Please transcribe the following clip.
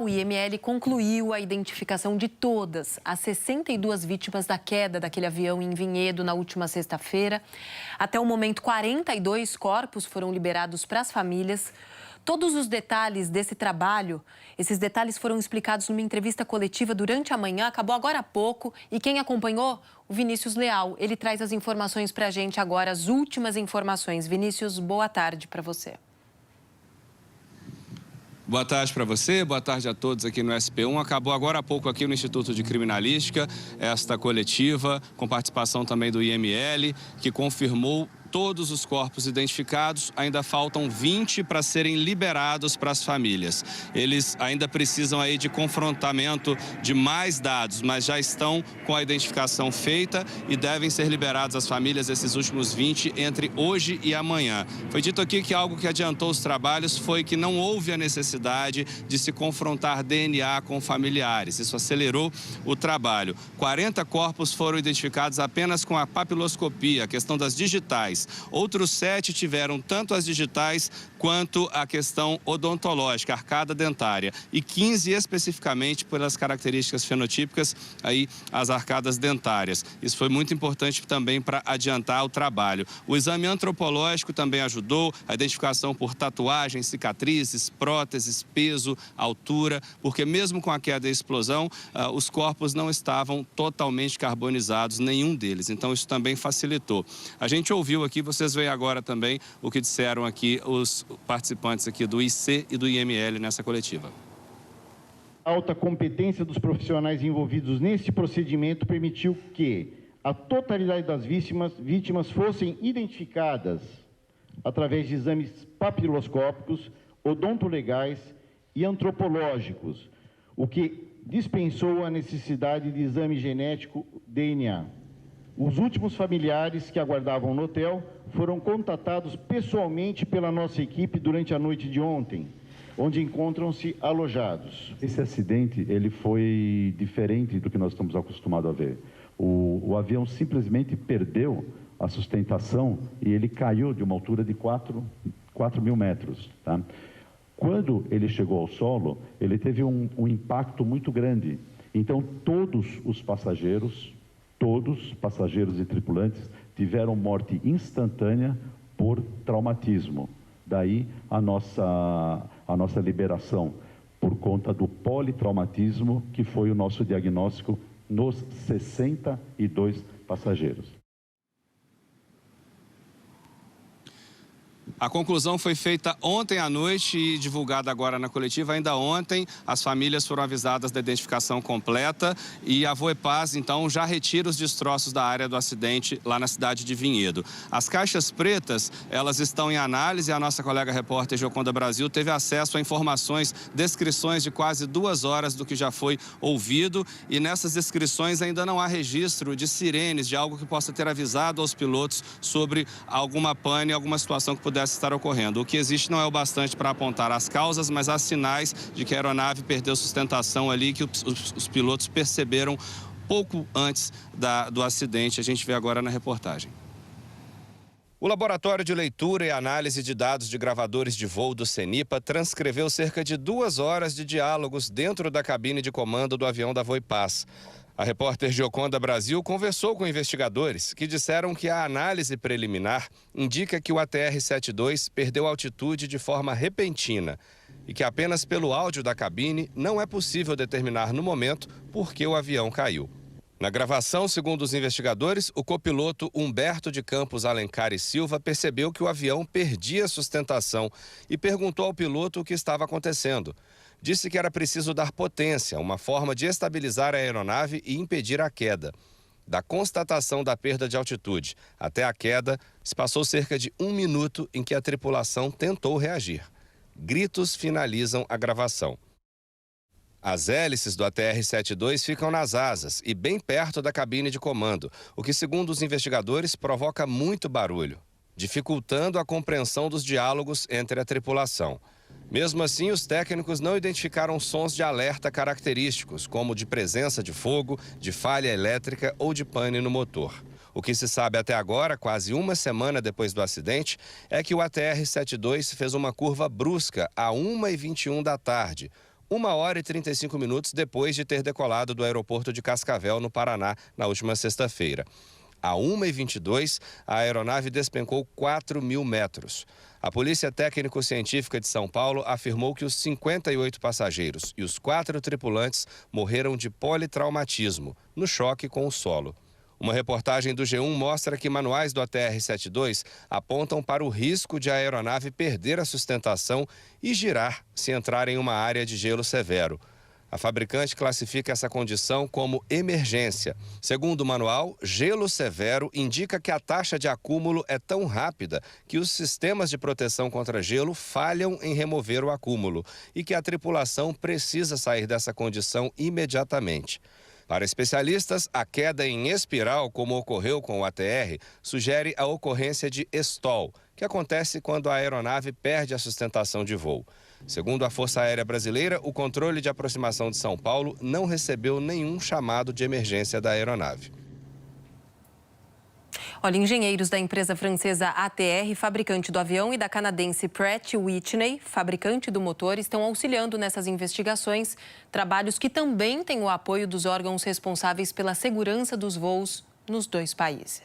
O IML concluiu a identificação de todas as 62 vítimas da queda daquele avião em Vinhedo na última sexta-feira. Até o momento, 42 corpos foram liberados para as famílias. Todos os detalhes desse trabalho, esses detalhes foram explicados numa entrevista coletiva durante a manhã, acabou agora há pouco. E quem acompanhou? O Vinícius Leal. Ele traz as informações para a gente agora, as últimas informações. Vinícius, boa tarde para você. Boa tarde para você, boa tarde a todos aqui no SP1. Acabou agora há pouco aqui no Instituto de Criminalística esta coletiva, com participação também do IML, que confirmou todos os corpos identificados. Ainda faltam 20 para serem liberados para as famílias. Eles ainda precisam aí de confrontamento de mais dados, mas já estão com a identificação feita e devem ser liberados às famílias esses últimos 20 entre hoje e amanhã. Foi dito aqui que algo que adiantou os trabalhos foi que não houve a necessidade de se confrontar DNA com familiares. Isso acelerou o trabalho. 40 corpos foram identificados apenas com a papiloscopia, a questão das digitais. Outros 7 tiveram tanto as digitais quanto a questão odontológica, arcada dentária. E 15 especificamente pelas características fenotípicas, aí as arcadas dentárias. Isso foi muito importante também para adiantar o trabalho. O exame antropológico também ajudou, a identificação por tatuagens, cicatrizes, próteses, peso, altura, porque mesmo com a queda e a explosão, os corpos não estavam totalmente carbonizados, nenhum deles. Então isso também facilitou. A gente ouviu aqui, vocês veem agora também o que disseram aqui os participantes aqui do IC e do IML nessa coletiva. A alta competência dos profissionais envolvidos nesse procedimento permitiu que a totalidade das vítimas fossem identificadas através de exames papiloscópicos, odontolegais e antropológicos, o que dispensou a necessidade de exame genético DNA. Os últimos familiares que aguardavam no hotel foram contatados pessoalmente pela nossa equipe durante a noite de ontem, onde encontram-se alojados. Esse acidente ele foi diferente do que nós estamos acostumados a ver. O avião simplesmente perdeu a sustentação e ele caiu de uma altura de 4 mil metros. Tá? Quando ele chegou ao solo, ele teve um impacto muito grande. Então, todos passageiros e tripulantes tiveram morte instantânea por traumatismo. Daí a nossa liberação por conta do politraumatismo, que foi o nosso diagnóstico nos 62 passageiros. A conclusão foi feita ontem à noite e divulgada agora na coletiva. Ainda ontem, as famílias foram avisadas da identificação completa e a Voepaz, então, já retira os destroços da área do acidente lá na cidade de Vinhedo. As caixas pretas, elas estão em análise. A nossa colega repórter Gioconda Brasil teve acesso a informações, descrições de quase 2 horas do que já foi ouvido. E nessas descrições ainda não há registro de sirenes, de algo que possa ter avisado aos pilotos sobre alguma pane, alguma situação que pudesse estar ocorrendo. O que existe não é o bastante para apontar as causas, mas há sinais de que a aeronave perdeu sustentação ali, que os pilotos perceberam pouco antes do acidente. A gente vê agora na reportagem. O Laboratório de Leitura e Análise de Dados de Gravadores de Voo do CENIPA transcreveu cerca de 2 horas de diálogos dentro da cabine de comando do avião da Voepaz. A repórter Gioconda Brasil conversou com investigadores que disseram que a análise preliminar indica que o ATR-72 perdeu altitude de forma repentina e que apenas pelo áudio da cabine não é possível determinar no momento por que o avião caiu. Na gravação, segundo os investigadores, o copiloto Humberto de Campos Alencar e Silva percebeu que o avião perdia sustentação e perguntou ao piloto o que estava acontecendo. Disse que era preciso dar potência, uma forma de estabilizar a aeronave e impedir a queda. Da constatação da perda de altitude até a queda, se passou cerca de 1 minuto em que a tripulação tentou reagir. Gritos finalizam a gravação. As hélices do ATR-72 ficam nas asas e bem perto da cabine de comando, o que, segundo os investigadores, provoca muito barulho, dificultando a compreensão dos diálogos entre a tripulação. Mesmo assim, os técnicos não identificaram sons de alerta característicos, como de presença de fogo, de falha elétrica ou de pane no motor. O que se sabe até agora, quase uma semana depois do acidente, é que o ATR-72 fez uma curva brusca a 1h21 da tarde, 1 hora e 35 minutos depois de ter decolado do aeroporto de Cascavel, no Paraná, na última sexta-feira. À 1h22, a aeronave despencou 4.000 metros. A Polícia Técnico-Científica de São Paulo afirmou que os 58 passageiros e os 4 tripulantes morreram de politraumatismo, no choque com o solo. Uma reportagem do G1 mostra que manuais do ATR-72 apontam para o risco de a aeronave perder a sustentação e girar se entrar em uma área de gelo severo. A fabricante classifica essa condição como emergência. Segundo o manual, gelo severo indica que a taxa de acúmulo é tão rápida que os sistemas de proteção contra gelo falham em remover o acúmulo e que a tripulação precisa sair dessa condição imediatamente. Para especialistas, a queda em espiral, como ocorreu com o ATR, sugere a ocorrência de stall, que acontece quando a aeronave perde a sustentação de voo. Segundo a Força Aérea Brasileira, o controle de aproximação de São Paulo não recebeu nenhum chamado de emergência da aeronave. Olha, engenheiros da empresa francesa ATR, fabricante do avião, e da canadense Pratt & Whitney, fabricante do motor, estão auxiliando nessas investigações, trabalhos que também têm o apoio dos órgãos responsáveis pela segurança dos voos nos 2 países.